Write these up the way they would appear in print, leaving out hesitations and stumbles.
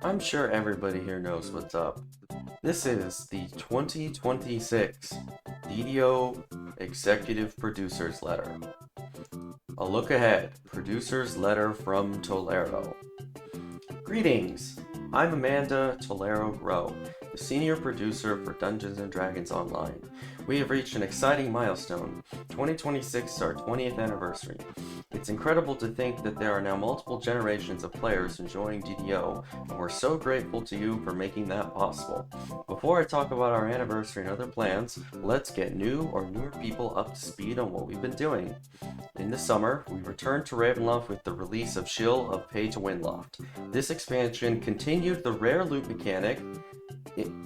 I'm sure everybody here knows what's up. This is the 2026 DDO Executive Producer's Letter. A look ahead, Producer's Letter from Tolero. Greetings! I'm Amanda Tolero Rowe, the senior producer for Dungeons & Dragons Online. We have reached an exciting milestone. 2026 is our 20th anniversary. It's incredible to think that there are now multiple generations of players enjoying DDO, and we're so grateful to you for making that possible. Before I talk about our anniversary and other plans, let's get new or newer people up to speed on what we've been doing. In the summer, we returned to Ravenloft with the release of Shill of Pay to Windloft. This expansion continued the rare loot mechanic.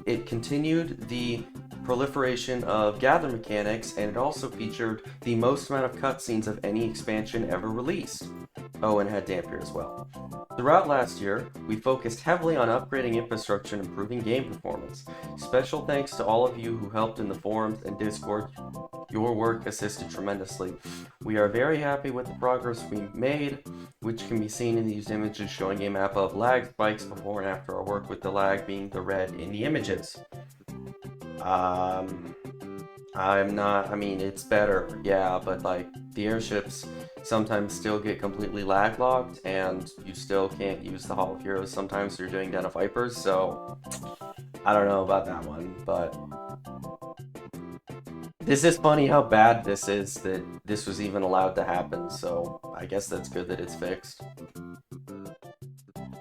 It continued the proliferation of gather mechanics, and it also featured the most amount of cutscenes of any expansion ever released. Oh, and had Dampier as well. Throughout last year, we focused heavily on upgrading infrastructure and improving game performance. Special thanks to all of you who helped in the forums and Discord. Your work assisted tremendously. We are very happy with the progress we made, which can be seen in these images showing a map of lag spikes before and after our work, with the lag being the red in the images. It's better, yeah, but like the airships sometimes still get completely lag locked, and you still can't use the Hall of Heroes sometimes if you're doing Den of Vipers, so I don't know about that one, but this is funny how bad this is that this was even allowed to happen, so I guess that's good that it's fixed.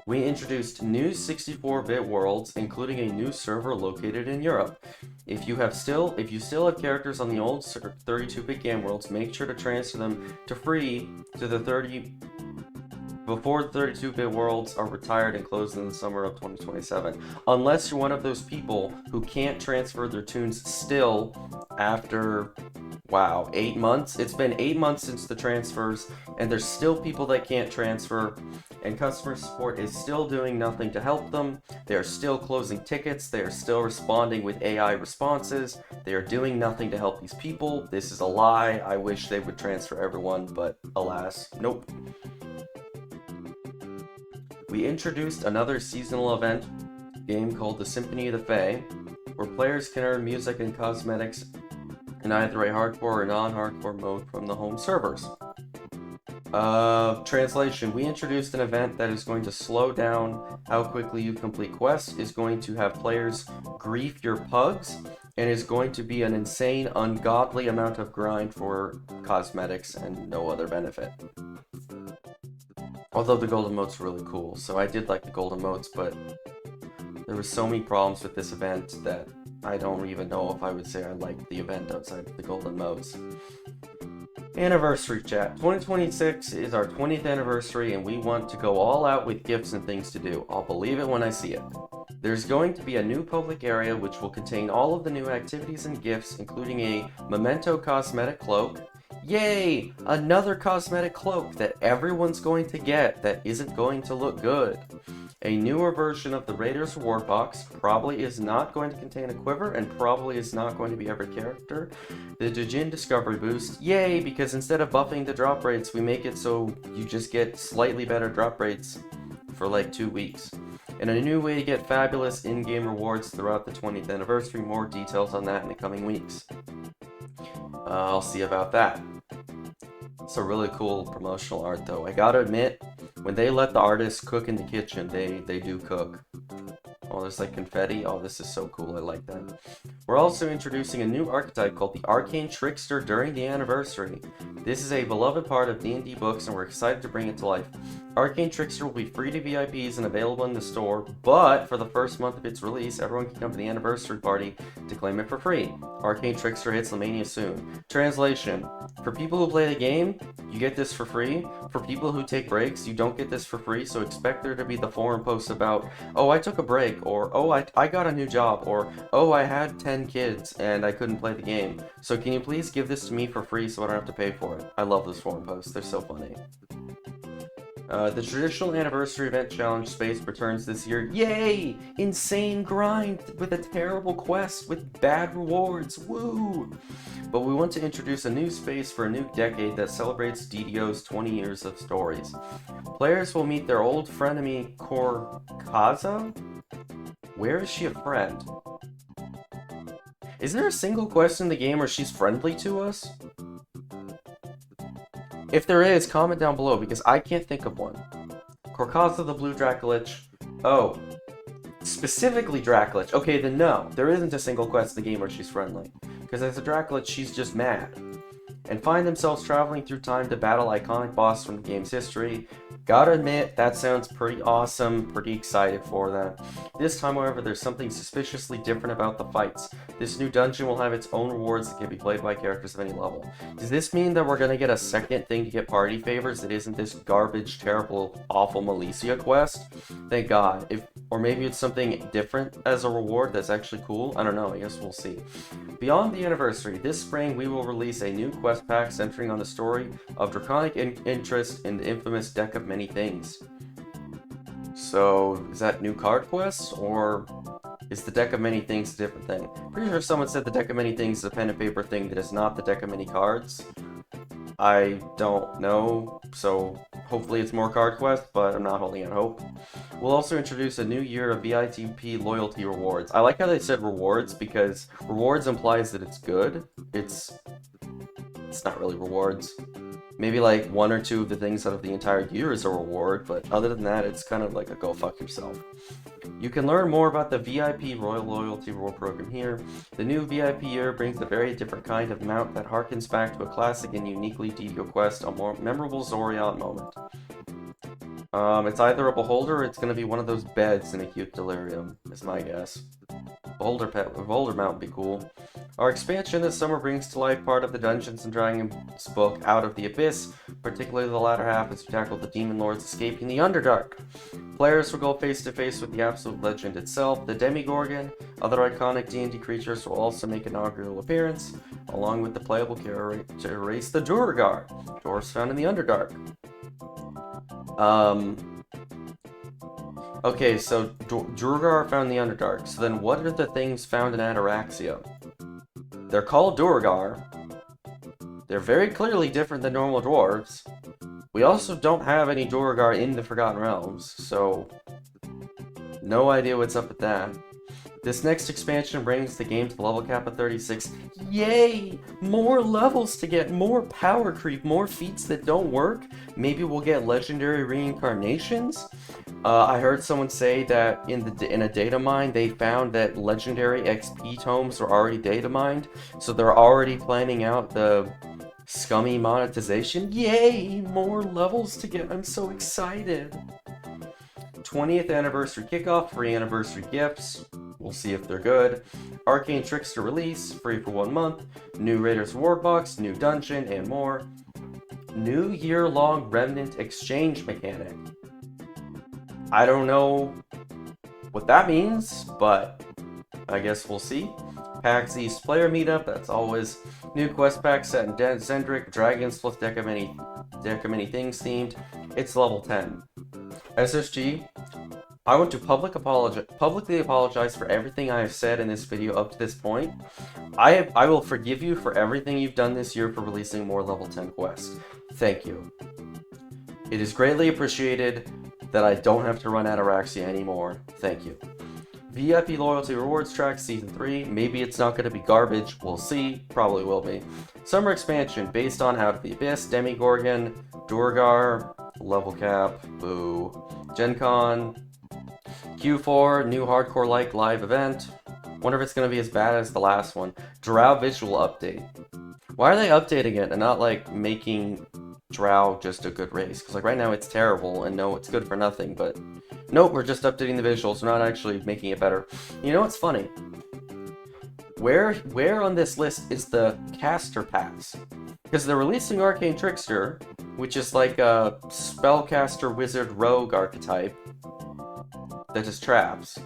We introduced new 64-bit worlds, including a new server located in Europe. If you still have characters on the old 32-bit game worlds, make sure to transfer them to free to the before the 32-bit worlds are retired and closed in the summer of 2027. Unless you're one of those people who can't transfer their tunes still after, wow, 8 months? It's been 8 months since the transfers, and there's still people that can't transfer, and customer support is still doing nothing to help them. They are still closing tickets. They are still responding with AI responses. They are doing nothing to help these people. This is a lie. I wish they would transfer everyone, but alas, nope. We introduced another seasonal event game called the Symphony of the Fae, where players can earn music and cosmetics in either a hardcore or non-hardcore mode from the home servers. Translation. We introduced an event that is going to slow down how quickly you complete quests, is going to have players grief your pugs, and is going to be an insane, ungodly amount of grind for cosmetics and no other benefit. Although the golden motes are really cool, so I did like the golden motes, but there were so many problems with this event that I don't even know if I would say I liked the event outside of the golden motes. Anniversary chat. 2026 is our 20th anniversary, and we want to go all out with gifts and things to do. I'll believe it when I see it. There's going to be a new public area which will contain all of the new activities and gifts, including a memento cosmetic cloak. Yay! Another cosmetic cloak that everyone's going to get that isn't going to look good. A newer version of the Raiders Reward Box probably is not going to contain a quiver and probably is not going to be every character. The Djinn Discovery Boost, yay, because instead of buffing the drop rates, we make it so you just get slightly better drop rates for like 2 weeks. And a new way to get fabulous in-game rewards throughout the 20th anniversary. More details on that in the coming weeks. I'll see about that. It's a really cool promotional art though. I gotta admit, when they let the artists cook in the kitchen, they do cook. Oh, there's like confetti. Oh, this is so cool. I like that. We're also introducing a new archetype called the Arcane Trickster during the anniversary. This is a beloved part of D&D books, and we're excited to bring it to life. Arcane Trickster will be free to VIPs and available in the store, but for the first month of its release, everyone can come to the anniversary party to claim it for free. Arcane Trickster hits Lemania soon. Translation. For people who play the game, you get this for free. For people who take breaks, you don't get this for free, so expect there to be the forum posts about, oh, I took a break, or oh, I got a new job, or oh, I had 10 kids and I couldn't play the game. So can you please give this to me for free so I don't have to pay for it? I love those forum posts. They're so funny. The traditional anniversary event challenge space returns this year. Yay! Insane grind with a terrible quest with bad rewards. Woo! But we want to introduce a new space for a new decade that celebrates DDO's 20 years of stories. Players will meet their old frenemy Korkaza? Where is she a friend? Is there a single quest in the game where she's friendly to us? If there is, comment down below, because I can't think of one. Korkaza the Blue Dracolich. Oh. Specifically Dracolich. Okay, then no. There isn't a single quest in the game where she's friendly. Because as a Dracolich, she's just mad. And find themselves traveling through time to battle iconic boss from the game's history. Gotta admit, that sounds pretty awesome, pretty excited for that. This time, however, there's something suspiciously different about the fights. This new dungeon will have its own rewards that can be played by characters of any level. Does this mean that we're gonna get a second thing to get party favors that isn't this garbage, terrible, awful Malicia quest? Thank God. Or maybe it's something different as a reward that's actually cool? I don't know, I guess we'll see. Beyond the anniversary, this spring we will release a new quest pack centering on the story of draconic interest in the infamous Deck of Many Things. So, is that new card quests, or is the Deck of Many Things a different thing? Pretty sure someone said the Deck of Many Things is a pen and paper thing that is not the Deck of Many Cards. I don't know, so hopefully it's more card quests, but I'm not holding out hope. We'll also introduce a new year of VIP loyalty rewards. I like how they said rewards, because rewards implies that it's good. It's not really rewards. Maybe like one or two of the things out of the entire year is a reward, but other than that, it's kind of like a go fuck yourself. You can learn more about the VIP Royal Loyalty Reward Program here. The new VIP year brings a very different kind of mount that harkens back to a classic and uniquely DDO quest, a more memorable Zorion moment. It's either a beholder or it's going to be one of those beds in a cute delirium, is my guess. Beholder mount would be cool. Our expansion this summer brings to life part of the Dungeons & Dragons book, Out of the Abyss, particularly the latter half as you tackle the Demon Lords escaping the Underdark. Players will go face to face with the absolute legend itself, the Demigorgon. Other iconic D&D creatures will also make an inaugural appearance, along with the playable character race, the Duergar, dwarves found in the Underdark. Okay, so Duergar are found in the Underdark, so then what are the things found in Ataraxia? They're called Duergar. They're very clearly different than normal dwarves. We also don't have any Duergar in the Forgotten Realms, so no idea what's up with that. This next expansion brings the game to the level cap of 36. Yay! More levels to get, more power creep, more feats that don't work. Maybe we'll get legendary reincarnations. I heard someone say that in a data mine they found that legendary XP tomes were already data mined, so they're already planning out the scummy monetization. Yay! More levels to get. I'm so excited. 20th anniversary kickoff, free anniversary gifts. We'll see if they're good. Arcane Trickster release, free for 1 month. New Raiders Reward Box, new dungeon, and more. New year-long Remnant exchange mechanic. I don't know what that means, but I guess we'll see. PAX East player meetup, that's always new quest pack set in Zendrick, Dragon's Deck of Many Things themed. It's level 10. SSG, I want to publicly apologize for everything I have said in this video up to this point. I will forgive you for everything you've done this year for releasing more level 10 quests. Thank you. It is greatly appreciated that I don't have to run Ataraxia anymore. Thank you. VIP Loyalty Rewards Track Season 3. Maybe it's not going to be garbage. We'll see. Probably will be. Summer Expansion based on Out of the Abyss, Demigorgon, Duergar, level cap, boo. Gen Con, Q4, new hardcore-like live event. Wonder if it's going to be as bad as the last one. Drow visual update. Why are they updating it and not like making Drow just a good race? Because like right now it's terrible and no, it's good for nothing, but nope, we're just updating the visuals, we're not actually making it better. You know what's funny? Where on this list is the caster pass? Because they're releasing Arcane Trickster, which is like a spellcaster wizard rogue archetype that just traps,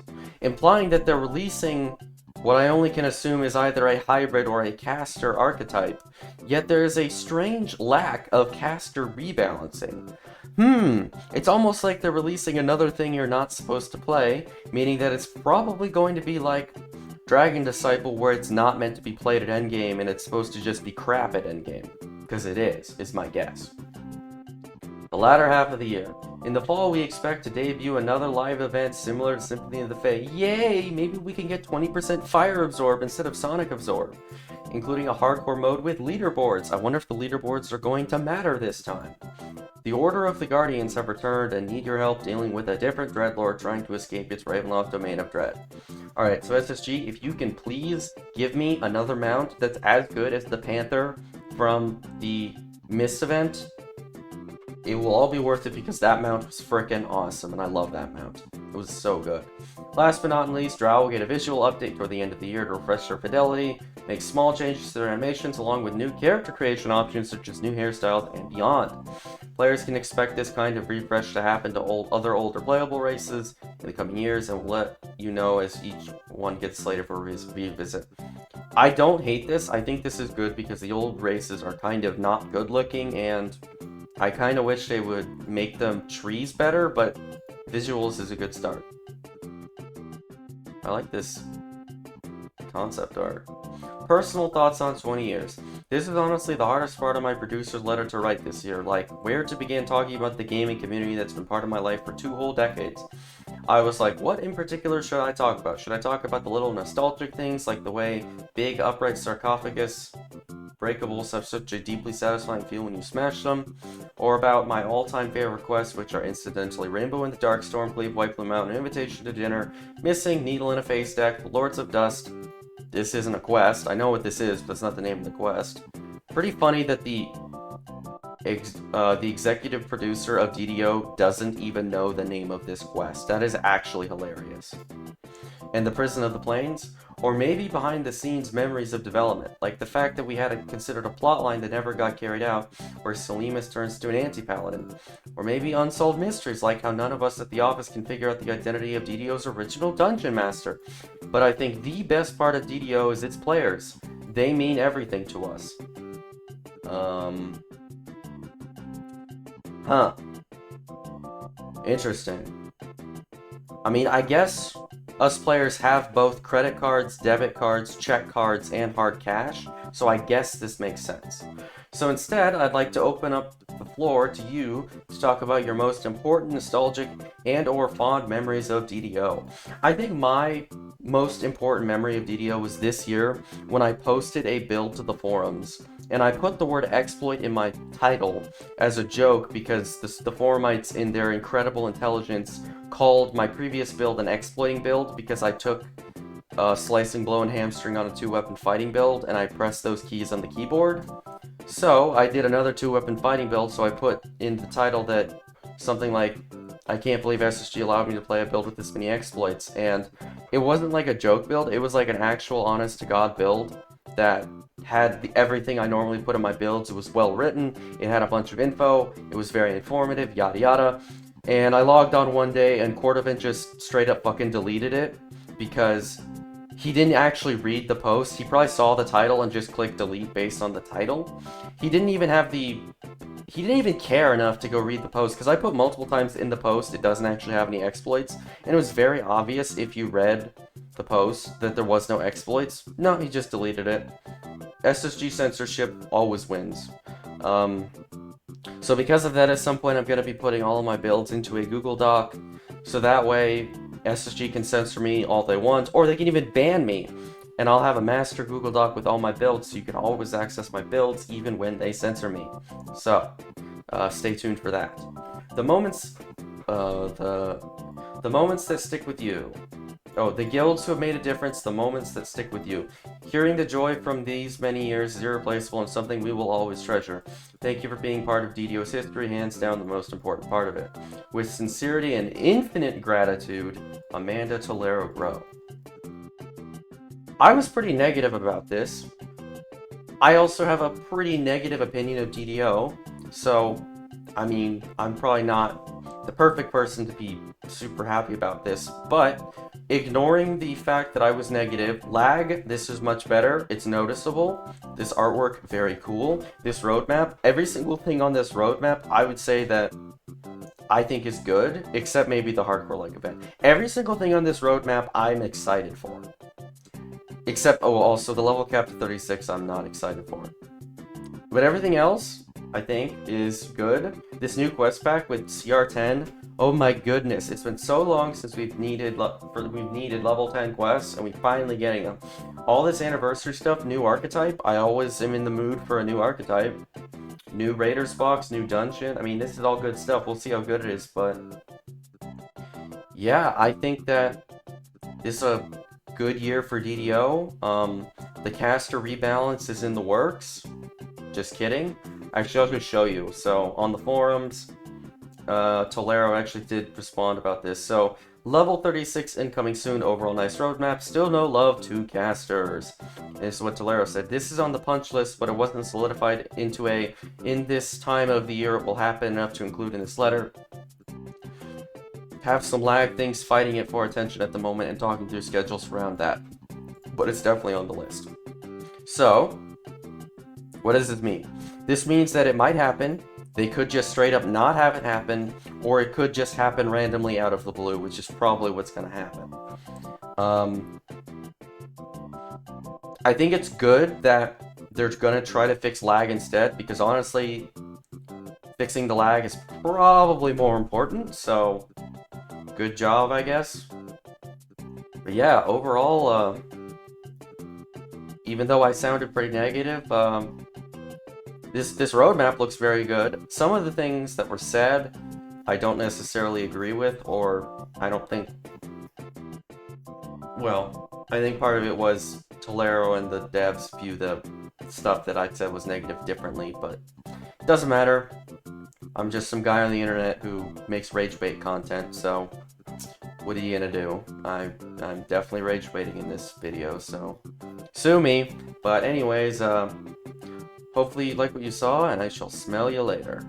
implying that they're releasing what I only can assume is either a hybrid or a caster archetype, yet there is a strange lack of caster rebalancing. It's almost like they're releasing another thing you're not supposed to play, meaning that it's probably going to be like Dragon Disciple, where it's not meant to be played at endgame and it's supposed to just be crap at endgame. Because it is my guess. The latter half of the year. In the fall, we expect to debut another live event similar to Symphony of the Fae. Yay! Maybe we can get 20% Fire Absorb instead of Sonic Absorb, including a hardcore mode with leaderboards. I wonder if the leaderboards are going to matter this time. The Order of the Guardians have returned and need your help dealing with a different Dreadlord trying to escape its Ravenloft domain of dread. Alright, so SSG, if you can please give me another mount that's as good as the Panther from the Mist event, it will all be worth it because that mount was frickin' awesome and I love that mount. It was so good. Last but not least, Drow will get a visual update toward the end of the year to refresh their fidelity, make small changes to their animations along with new character creation options such as new hairstyles and beyond. Players can expect this kind of refresh to happen to other older playable races in the coming years, and we'll let you know as each one gets slated for revisit. I don't hate this. I think this is good because the old races are kind of not good looking, and I kind of wish they would make them trees better, but visuals is a good start. I like this concept art. Personal thoughts on 20 years. This is honestly the hardest part of my producer's letter to write this year, like where to begin talking about the gaming community that's been part of my life for 2 whole decades. I was like, what in particular should I talk about? Should I talk about the little nostalgic things like the way big upright sarcophagus breakables have such a deeply satisfying feel when you smash them, or about my all-time favorite quests, which are incidentally Rainbow in the Dark, Stormcleave, White Blue Mountain, Invitation to Dinner, Missing, Needle in a Face Deck, Lords of Dust. This isn't a quest. I know what this is, but it's not the name of the quest. Pretty funny that the executive producer of DDO doesn't even know the name of this quest. That is actually hilarious. And the Prison of the Plains? Or maybe behind the scenes memories of development, like the fact that we had considered a plotline that never got carried out, where Selimus turns to an anti-paladin. Or maybe unsolved mysteries, like how none of us at the office can figure out the identity of DDO's original dungeon master. But I think the best part of DDO is its players. They mean everything to us. Interesting. I mean, I guess us players have both credit cards, debit cards, check cards, and hard cash, so I guess this makes sense. So instead, I'd like to open up the floor to you to talk about your most important nostalgic and/or fond memories of DDO. I think my most important memory of DDO was this year when I posted a build to the forums. And I put the word exploit in my title as a joke because the forumites in their incredible intelligence called my previous build an exploiting build because I took slicing, blow, and hamstring on a 2-weapon fighting build and I pressed those keys on the keyboard. So I did another 2-weapon fighting build, so I put in the title that something like, I can't believe SSG allowed me to play a build with this many exploits. And it wasn't like a joke build, it was like an actual honest-to-God build that had everything I normally put in my builds. It was well written, it had a bunch of info, it was very informative, yada yada. And I logged on one day and Cordovan just straight up fucking deleted it because he didn't actually read the post. He probably saw the title and just clicked delete based on the title. He didn't even care enough to go read the post because I put multiple times in the post it doesn't actually have any exploits, and it was very obvious if you read the post that there was no exploits. No, he just deleted it. SSG censorship always wins. So because of that, at some point I'm going to be putting all of my builds into a Google Doc, so that way SSG can censor me all they want, or they can even ban me, and I'll have a master Google Doc with all my builds, so you can always access my builds even when they censor me. So, stay tuned for that. The moments that stick with you. Oh, the guilds who have made a difference, the moments that stick with you. Hearing the joy from these many years is irreplaceable and something we will always treasure. Thank you for being part of DDO's history, hands down the most important part of it. With sincerity and infinite gratitude, Amanda Tolero Bro. I was pretty negative about this. I also have a pretty negative opinion of DDO, so, I mean, I'm probably not the perfect person to be super happy about this, but ignoring the fact that I was negative, lag, this is much better, it's noticeable, this artwork, very cool, this roadmap, every single thing on this roadmap, I would say that I think is good, except maybe the hardcore leg event. Every single thing on this roadmap I'm excited for. Except, oh, also the level cap to 36 I'm not excited for. But everything else, I think, is good. This new quest pack with CR10, oh my goodness, it's been so long since we've needed level 10 quests, and we're finally getting them. All this anniversary stuff, new archetype, I always am in the mood for a new archetype. New Raiders box, new dungeon, I mean, this is all good stuff, we'll see how good it is, but... yeah, I think that this is a good year for DDO. The caster rebalance is in the works. Just kidding. Actually, I was going to show you. So, on the forums, Tolero actually did respond about this. So, level 36 incoming soon, overall nice roadmap, still no love to casters. And this is what Tolero said. This is on the punch list, but it wasn't solidified into a, in this time of the year it will happen enough to include in this letter. Have some lag things fighting it for attention at the moment and talking through schedules around that. But it's definitely on the list. So, what does this mean? This means that it might happen, they could just straight up not have it happen, or it could just happen randomly out of the blue, which is probably what's going to happen. I think it's good that they're going to try to fix lag instead, because honestly, fixing the lag is probably more important, so good job, I guess. But yeah, overall, even though I sounded pretty negative, this roadmap looks very good. Some of the things that were said, I don't necessarily agree with, or I don't think... well, I think part of it was Tolero and the devs view the stuff that I said was negative differently, but it doesn't matter. I'm just some guy on the internet who makes rage bait content, so what are you gonna do? I'm definitely rage baiting in this video, so sue me. But anyways, hopefully you like what you saw, and I shall smell you later.